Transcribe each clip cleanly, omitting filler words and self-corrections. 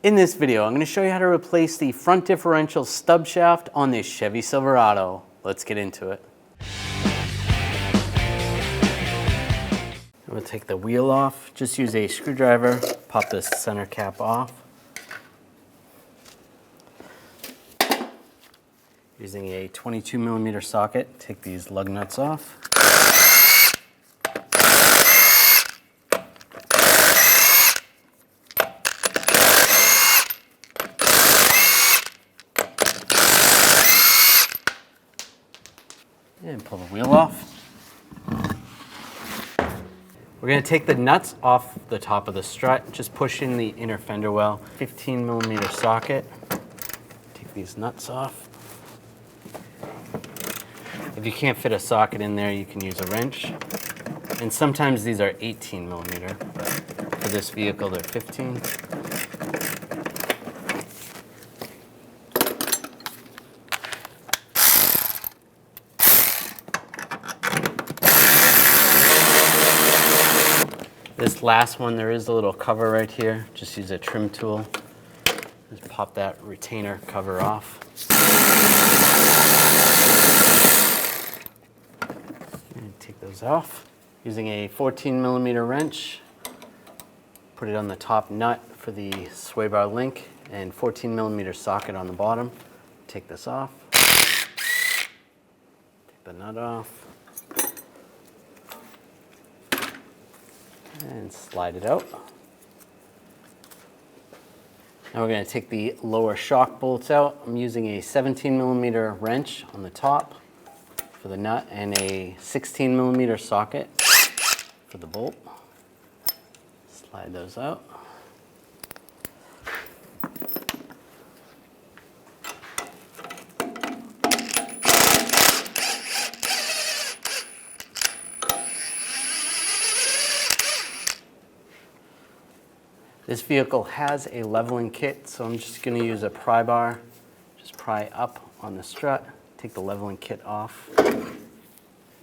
In this video, I'm going to show you how to replace the front differential stub shaft on this Chevy Silverado. Let's get into it. I'm going to take the wheel off. Just use a screwdriver, pop this center cap off. Using a 22mm socket, take these lug nuts off. And pull the wheel off. We're going to take the nuts off the top of the strut, just push in the inner fender well. 15mm socket. Take these nuts off. If you can't fit a socket in there, you can use a wrench. And sometimes these are 18mm, but for this vehicle they're 15. This last one, there is a little cover right here. Just use a trim tool. Just pop that retainer cover off. And take those off. Using a 14mm wrench, put it on the top nut for the sway bar link and 14mm socket on the bottom. Take this off. Take the nut off. And slide it out. Now we're going to take the lower shock bolts out. I'm using a 17mm wrench on the top for the nut and a 16mm socket for the bolt. Slide those out. This vehicle has a leveling kit, so I'm just going to use a pry bar. Just pry up on the strut, take the leveling kit off, and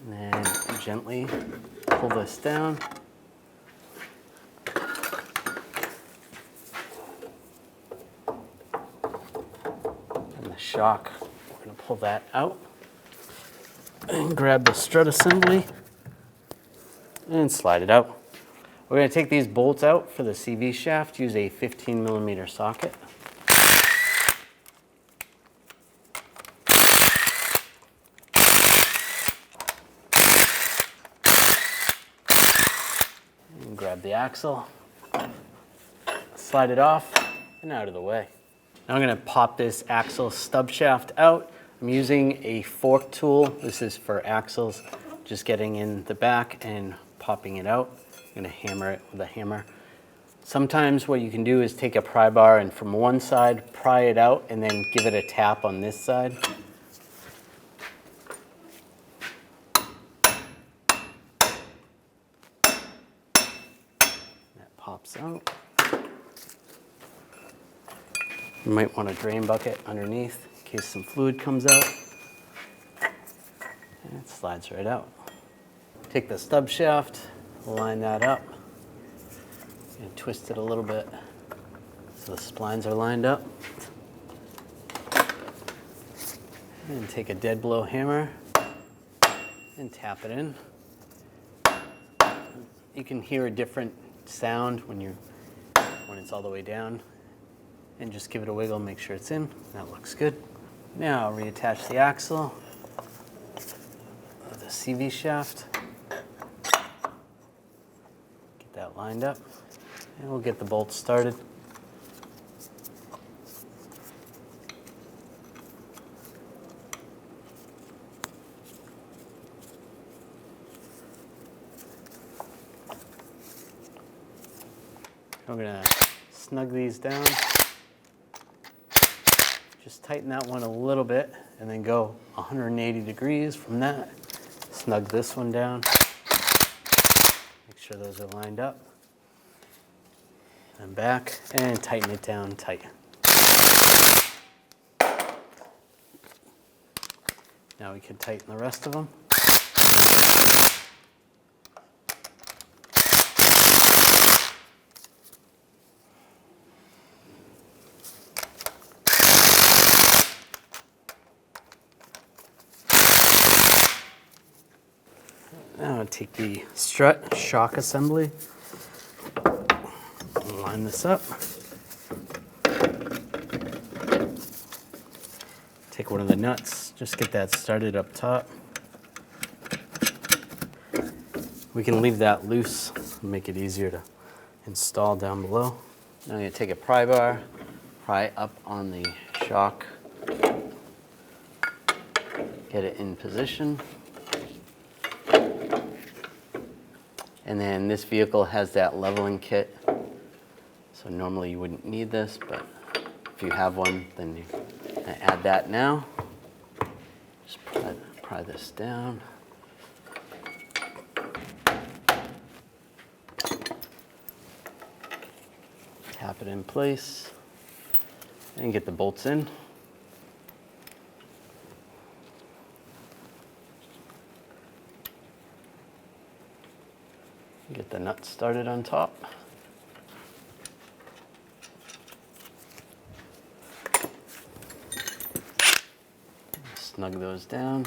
then gently pull this down. And the shock, we're going to pull that out. And grab the strut assembly and slide it out. We're going to take these bolts out for the CV shaft, use a 15mm socket. And grab the axle, slide it off, and out of the way. Now I'm going to pop this axle stub shaft out. I'm using a fork tool. This is for axles, just getting in the back and popping it out. I'm going to hammer it with a hammer. Sometimes what you can do is take a pry bar and from one side pry it out and then give it a tap on this side. That pops out. You might want a drain bucket underneath in case some fluid comes out. And it slides right out. Take the stub shaft, line that up and twist it a little bit so the splines are lined up. And take a dead blow hammer and tap it in. You can hear a different sound when it's all the way down. And just give it a wiggle, make sure it's in. That looks good. Now reattach the axle with the CV shaft. That lined up, and we'll get the bolts started. We're going to snug these down. Just tighten that one a little bit and then go 180 degrees from that. Snug this one down. Make sure those are lined up. And back, and tighten it down tight. Now we can tighten the rest of them. Now I'll take the strut shock assembly, line this up. Take one of the nuts, just get that started up top. We can leave that loose, make it easier to install down below. Now I'm going to take a pry bar, pry up on the shock, get it in position. And then this vehicle has that leveling kit. So normally you wouldn't need this, but if you have one, then you add that now. Just pry this down. Tap it in place and get the bolts in. Get the nuts started on top. Snug those down.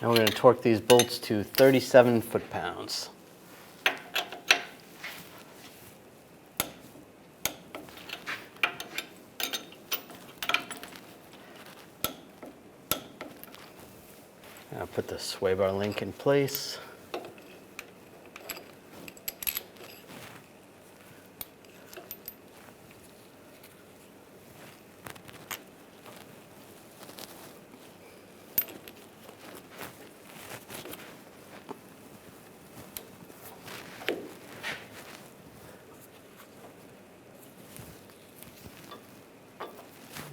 Now we're going to torque these bolts to 37 foot-pounds. I'll put the sway bar link in place.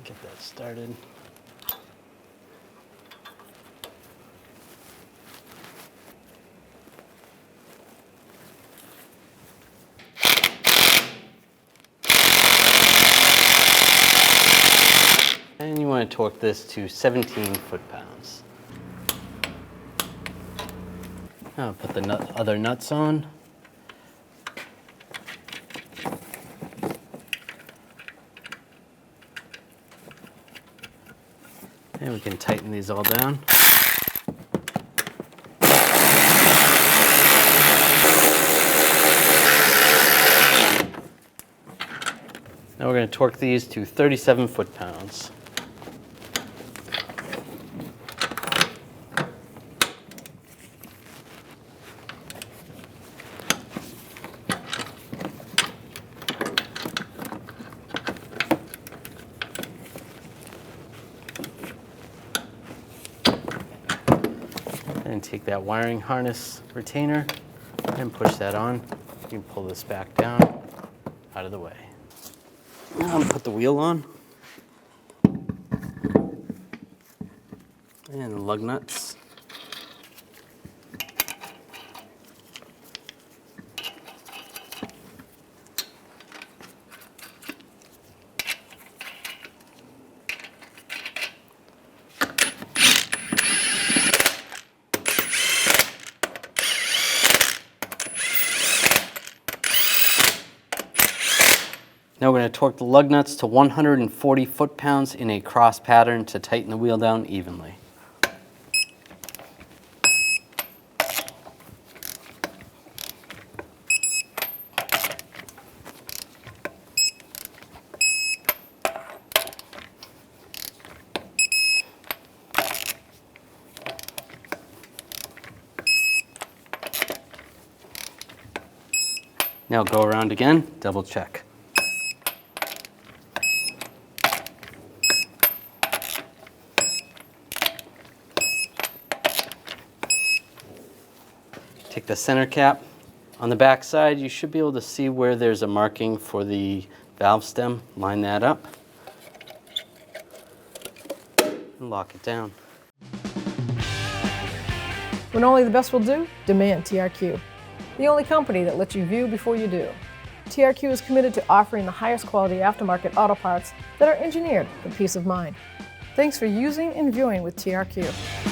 Get that started. And you want to torque this to 17 foot-pounds. Now I'll put the other nuts on. And we can tighten these all down. Now we're going to torque these to 37 foot-pounds. And take that wiring harness retainer and push that on. You can pull this back down, out of the way. Now I'll put the wheel on. And the lug nuts. Now we're going to torque the lug nuts to 140 foot-pounds in a cross pattern to tighten the wheel down evenly. Now go around again, double check. Take the center cap. On the back side, you should be able to see where there's a marking for the valve stem. Line that up and lock it down. When only the best will do, demand TRQ. The only company that lets you view before you do. TRQ is committed to offering the highest quality aftermarket auto parts that are engineered for peace of mind. Thanks for using and viewing with TRQ.